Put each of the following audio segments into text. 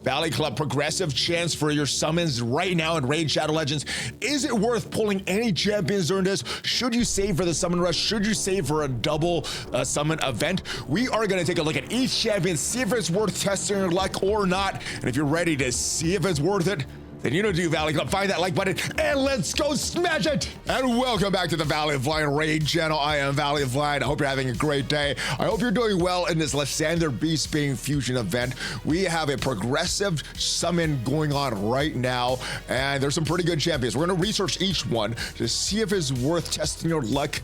Valley Club, progressive chance for your summons right now in Raid Shadow Legends. Is it worth pulling any champions during this? Should you save for the summon rush? Should you save for a double summon event? We are going to take a look at each champion, see if it's worth testing your luck or not. And if you're ready to see if it's worth it, then you know do Valley Club. Find that like button and let's go smash it. And welcome back to the ValleyFlyin raid channel. I am ValleyFlyin. I hope you're having a great day. I hope you're doing well in this Lysander Beastbane fusion event. We have a progressive summon going on right now, and there's some pretty good champions. We're going to research each one to see if it's worth testing your luck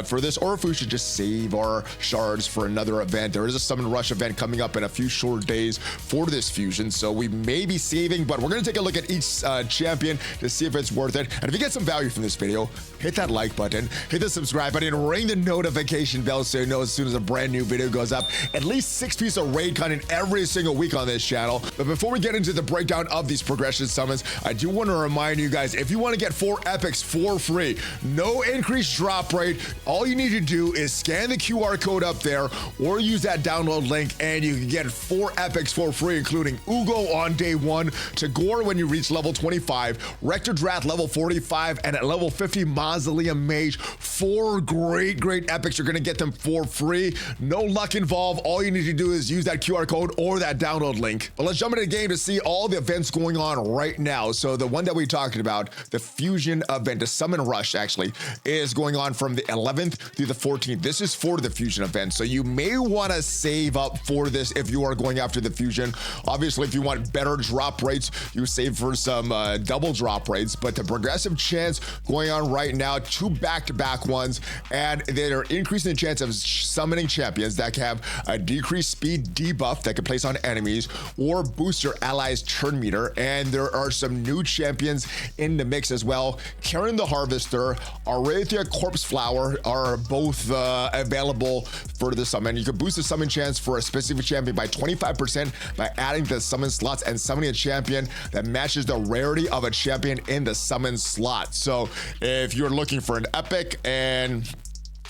for this, or if we should just save our shards for another event. There is a summon rush event coming up in a few short days for this fusion, so we may be saving, but we're going to take a look at each champion to see if it's worth it. And if you get some value from this video, hit that like button, hit the subscribe button, and ring the notification bell so you know as soon as a brand new video goes up. At least 6 pieces of raid content every single week on this channel. But before we get into the breakdown of these progression summons, I do want to remind you guys, if you want to get 4 epics for free, no increased drop rate, all you need to do is scan the QR code up there or use that download link and you can get 4 epics for free, including Uugo on day 1, Tagoar when you reach level 25, Rector Drath level 45, and at level 50 Mausoleum Mage. 4 great epics. You're gonna get them for free. No luck involved. All you need to do is use that QR code or that download link. But let's jump into the game to see all the events going on right now. So the one that we talked about, the fusion event, the summon rush actually, is going on from the 11th through the 14th. This is for the fusion event, so you may want to save up for this if you are going after the fusion. Obviously, if you want better drop rates, you save for some double drop rates, but the progressive chance going on right now, 2 back-to-back ones, and they're increasing the chance of summoning champions that have a decreased speed debuff that can place on enemies or boost your allies' turn meter. And there are some new champions in the mix as well. Karen the Harvester, Arathia Corpse Flower are both available for the summon. You can boost the summon chance for a specific champion by 25% by adding the summon slots and summoning a champion that matches the rarity of a champion in the summon slot. So if you're looking for an epic and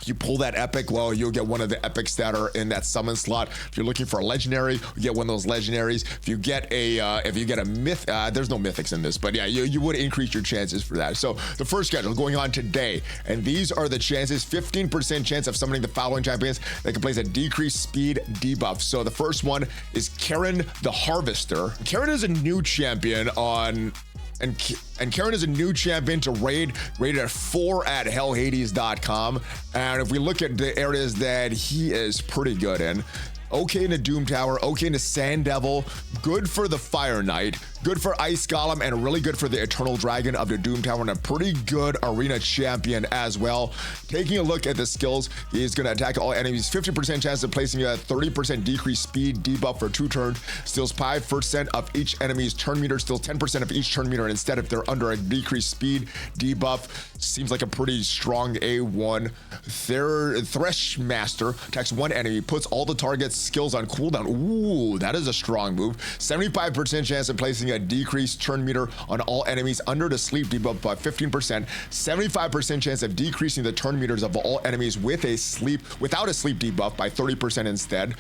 you pull that epic, well, you'll get one of the epics that are in that summon slot. If you're looking for a legendary, you get one of those legendaries. If you get a myth, there's no mythics in this, but yeah, you would increase your chances for that. So the first schedule going on today, and these are the chances: 15% chance of summoning the following champions that can place a decreased speed debuff. So the first one is Karen the Harvester. Karen is a new champion on and Karen is a new champion to rated at 4 at hellhades.com. And if we look at the areas that he is pretty good in, okay in the Doom Tower, okay in the Sand Devil, good for the Fire Knight, good for Ice Golem, and really good for the Eternal Dragon of the Doom Tower, and a pretty good arena champion as well. Taking a look at the skills, he is going to attack all enemies, 50% chance of placing a 30% decreased speed debuff for 2 turns, steals 5% of each enemy's turn meter, steals 10% of each turn meter instead if they're under a decreased speed debuff. Seems like a pretty strong A1. Thresh Master attacks 1 enemy, puts all the target's skills on cooldown. Ooh, that is a strong move. 75% chance of placing a decreased turn meter on all enemies under the sleep debuff by 15%. 75% chance of decreasing the turn meters of all enemies without a sleep debuff by 30% instead.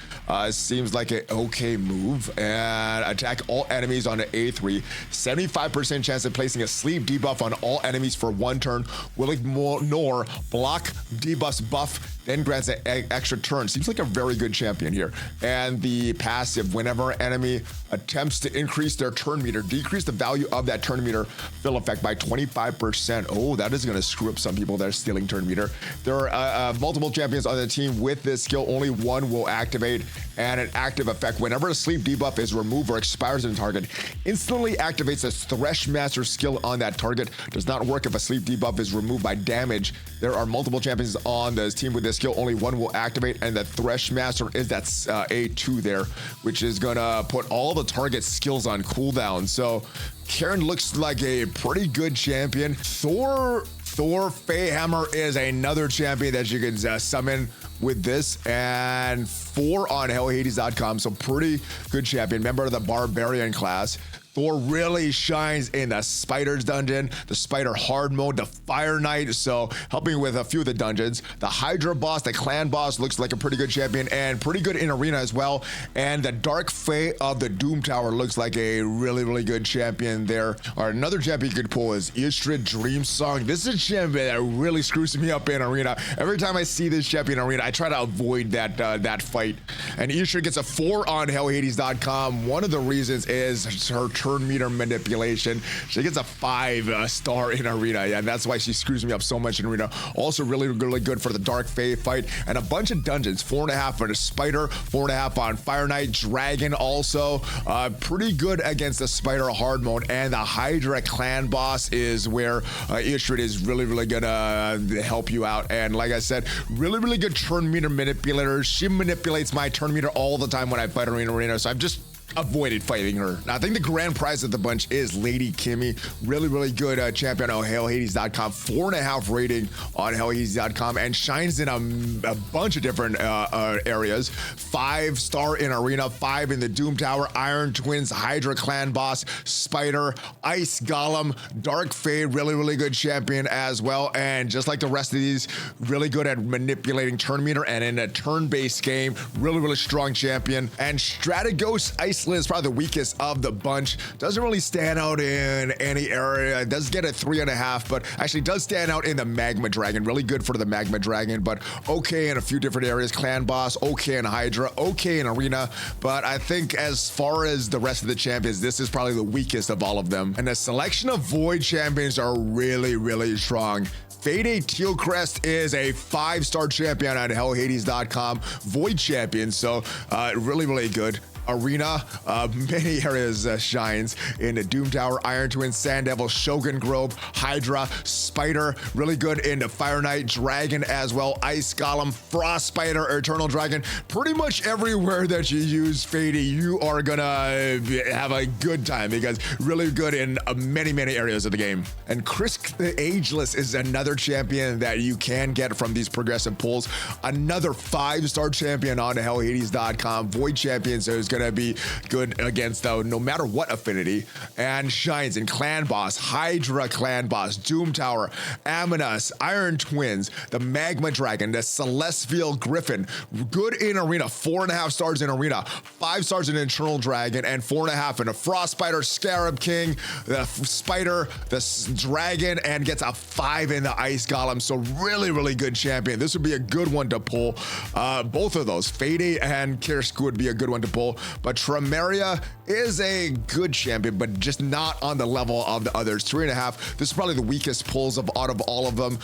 Seems like an okay move. And attack all enemies on an A3. 75% chance of placing a sleep debuff on all enemies for 1 turn. Will ignore block debuffs buff, then grants an extra turn. Seems like a very good champion here. And the passive, whenever an enemy attempts to increase their turn meter, decrease the value of that turn meter fill effect by 25%. Oh, that is going to screw up some people that are stealing turn meter. There are multiple champions on the team with this skill. Only 1 will activate, and an active effect. Whenever a sleep debuff is removed or expires in a target, instantly activates a Thresh Master skill on that target. Does not work if a sleep debuff is removed by damage. There are multiple champions on this team with this skill. Only 1 will activate, and the Thresh Master is that A2 there, which is gonna put all the target skills on cooldown. So Karen looks like a pretty good champion. Thor Feyhammer is another champion that you can summon with this, and 4 on hellhades.com. So pretty good champion, member of the Barbarian class. Thor really shines in the Spider's dungeon, the Spider hard mode, the Fire Knight, so helping with a few of the dungeons. The Hydra boss, the Clan boss looks like a pretty good champion and pretty good in arena as well. And the Dark Fae of the Doom Tower looks like a really good champion there. All right, another champion you could pull is Ishtra Dream Song. This is a champion that really screws me up in arena. Every time I see this champion in arena, I try to avoid that fight. And Ishtra gets a 4 on HellHades.com. One of the reasons is her turn meter manipulation. She gets a 5-star in arena, and that's why she screws me up so much in arena. Also really good for the Dark Fae fight, and a bunch of dungeons. 4.5 for the Spider, 4.5 on Fire Knight, Dragon also. Pretty good against the Spider hard mode, and the Hydra clan boss is where Ishrid is really gonna help you out. And like I said, really good turn meter manipulator. She manipulates my turn meter all the time when I fight her in arena, so I've just avoided fighting her. Now, I think the grand prize of the bunch is Lady Kimmy. Really good champion on HellHades.com. 4.5 rating on HellHades.com and shines in a bunch of different areas. 5-star in arena, 5 in the Doom Tower, Iron Twins, Hydra clan boss, Spider, Ice Golem, Dark Fae, really good champion as well. And just like the rest of these, really good at manipulating turn meter, and in a turn-based game, really strong champion. And Strategos Iceland is probably the weakest of the bunch. Doesn't really stand out in any area. It does get a 3.5, but actually does stand out in the Magma Dragon. Really good for the Magma Dragon, but okay in a few different areas. Clan boss, okay in Hydra, okay in arena. But I think as far as the rest of the champions, this is probably the weakest of all of them. And the selection of Void champions are really strong. Fade Tealcrest is a 5-star champion on HellHades.com. Void champion, so really good. Arena, many areas shines in the Doom Tower, Iron Twin, Sand Devil, Shogun Grove, Hydra, Spider, really good in the Fire Knight, Dragon as well, Ice Golem, Frost Spider, Eternal Dragon. Pretty much everywhere that you use Fady, you are gonna have a good time because really good in many areas of the game. And Krisk the Ageless is another champion that you can get from these progressive pulls. Another 5-star champion on HellHades.com. Void champion, so is gonna be good against no matter what affinity, and shines in Clan Boss, Hydra Clan Boss, Doom Tower, Amonas, Iron Twins, the Magma Dragon, the Celestial Griffin. Good in arena, 4.5 stars in arena, 5 stars in Eternal Dragon, and 4.5 in a Frost Spider, Scarab King, the Spider, the Dragon, and gets a 5 in the Ice Golem. So really good champion. This would be a good one to pull. Both of those, Fade and Kirsk, would be a good one to pull. But Tremeria is a good champion, but just not on the level of the others. 3.5. This is probably the weakest pulls out of all of them.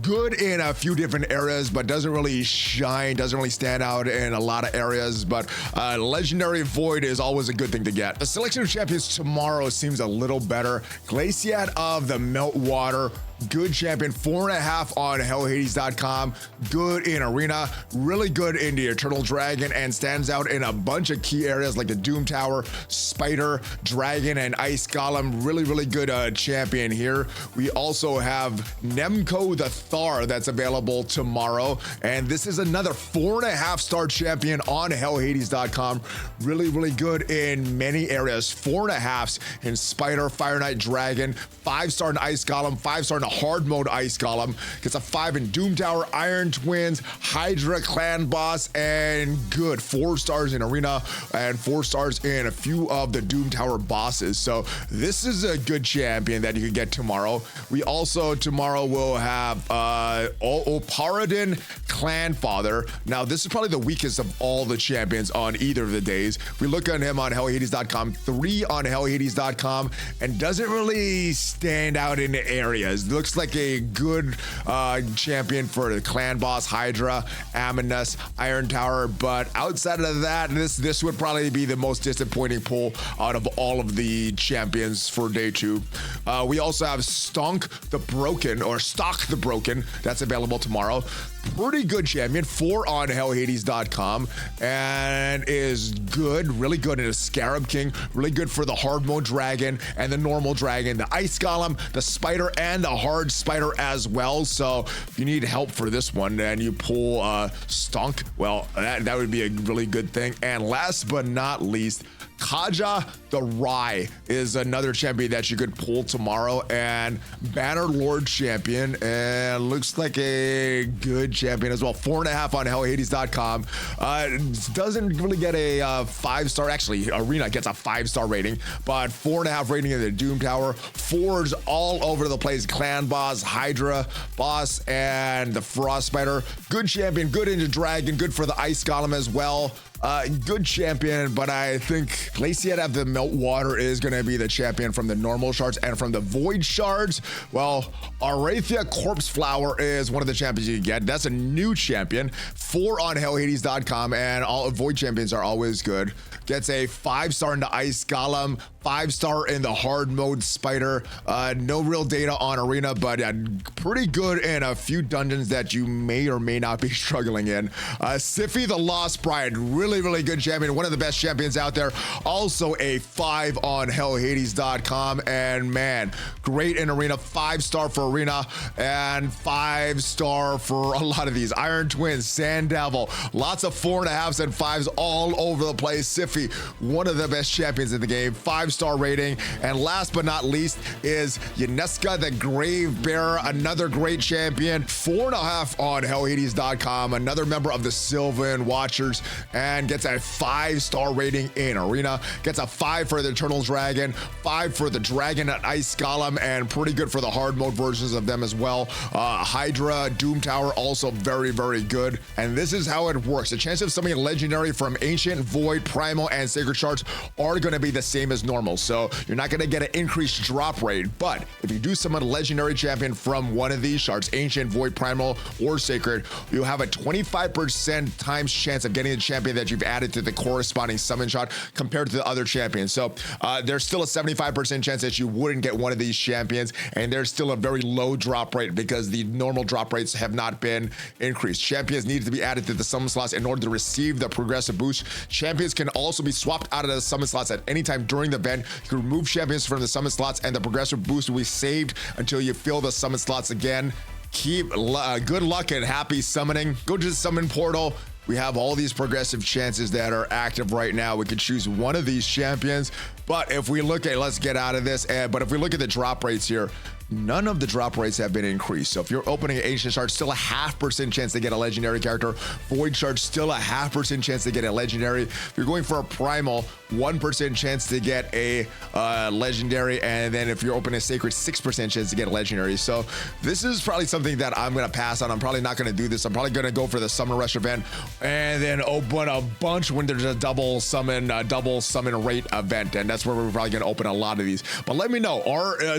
Good in a few different areas, but doesn't really shine, doesn't really stand out in a lot of areas. But Legendary Void is always a good thing to get. The selection of champions tomorrow seems a little better. Glaciat of the Meltwater, good champion, 4.5 on HellHades.com. Good in arena, really good in the Eternal Dragon, and stands out in a bunch of key areas like the Doom Tower, Spider, Dragon, and Ice Golem. Really good champion here. We also have Nemco the Thar that's available tomorrow, and this is another 4.5-star champion on HellHades.com. Really good in many areas. 4.5s in Spider, Fire Knight, Dragon, 5-star in Ice Golem, 5-star in a hard mode Ice Golem, gets a 5 in Doom Tower, Iron Twins, Hydra Clan Boss, and good 4 stars in arena and 4 stars in a few of the Doom Tower bosses. So this is a good champion that you can get tomorrow. We also tomorrow will have Oparadin Clan Father. Now this is probably the weakest of all the champions on either of the days. We look at him on HellHades.com, 3 on HellHades.com, and doesn't really stand out in the areas. Looks like a good champion for the Clan Boss, Hydra, Amonas, Iron Tower, but outside of that, this would probably be the most disappointing pull out of all of the champions for day 2. We also have Stock the Broken, that's available tomorrow. Pretty good champion, 4 on HellHades.com, and is good, really good in a Scarab King, really good for the hard mode Dragon and the normal Dragon, the Ice Golem, the Spider, and the hard Spider as well. So if you need help for this one and you pull Stonk, well, that would be a really good thing. And last but not least, Kaja the Rye is another champion that you could pull tomorrow, and Banner Lord champion, and looks like a good champion as well. 4.5 on hellhades.com. Doesn't really get a 5-star. Actually, Arena gets a 5-star rating, but 4.5 rating in the Doom Tower. 4s all over the place. Clan boss, Hydra boss, and the Frost Spider. Good champion, good into Dragon, good for the Ice Golem as well. Good champion, but I think Glaciate of the Meltwater is going to be the champion from the normal shards, and from the void shards, well, Arathia Corpse Flower is one of the champions you get. That's a new champion. 4 on hellhades.com, and all void champions are always good. Gets a 5-star in the Ice Golem, 5-star in the hard mode Spider. No real data on Arena, but pretty good in a few dungeons that you may or may not be struggling in. Siphi the Lost Bride, really good champion, one of the best champions out there. Also a 5 on hellhades.com, and man, great in Arena. 5-star for Arena, and 5-star for a lot of these. Iron Twins, Sand Devil, lots of 4.5s and 5s all over the place. Siphi, one of the best champions in the game, 5-star rating. And last but not least is Yuneska the Grave Bearer, another great champion. 4.5 on hellhades.com, another member of the Sylvan Watchers, and gets a 5-star rating in Arena. Gets a 5 for the Eternal Dragon, 5 for the Dragon and Ice Golem, and pretty good for the hard mode versions of them as well. Hydra, Doom Tower, also very good. And this is how it works. The chance of summoning a legendary from Ancient, Void, Primal, and Sacred Shards are going to be the same as normal, so you're not going to get an increased drop rate. But if you do summon a legendary champion from one of these shards, Ancient, Void, Primal, or Sacred, you have a 25% times chance of getting the champion that you've added to the corresponding summon shot compared to the other champions. So there's still a 75% chance that you wouldn't get one of these champions, and there's still a very low drop rate because the normal drop rates have not been increased. Champions need to be added to the summon slots in order to receive the progressive boost. Champions can also be swapped out of the summon slots at any time during the event. You can remove champions from the summon slots, and the progressive boost will be saved until you fill the summon slots again. Keep good luck and happy summoning. Go to the summon portal. We have all these progressive chances that are active right now. We could choose one of these champions, but if we look at, let's get out of this, but if we look at the drop rates here, none of the drop rates have been increased. So if you're opening an Ancient Shard, still a 0.5% chance to get a legendary character. Void Shard, still a 0.5% chance to get a legendary. If you're going for a Primal, 1% chance to get a legendary, and then if you're opening a Sacred, 6% chance to get a legendary. So this is probably something that I'm going to pass on. I'm probably not going to do this. I'm probably going to go for the Summon Rush event and then open a bunch when there's a double summon rate event, and that's where we're probably going to open a lot of these. But let me know,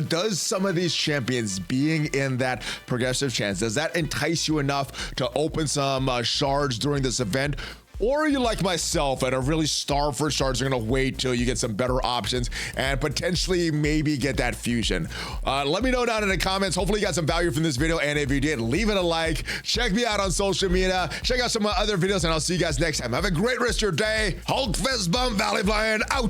does some of these champions being in that progressive chance, does that entice you enough to open some shards during this event? Or are you like myself and are really starved for shards? You're gonna wait till you get some better options and potentially maybe get that fusion. Let me know down in the comments. Hopefully you got some value from this video, and if you did, leave it a like. Check me out on social media. Check out some of my other videos, and I'll see you guys next time. Have a great rest of your day. Hulk fist bump, ValleyFlyin out.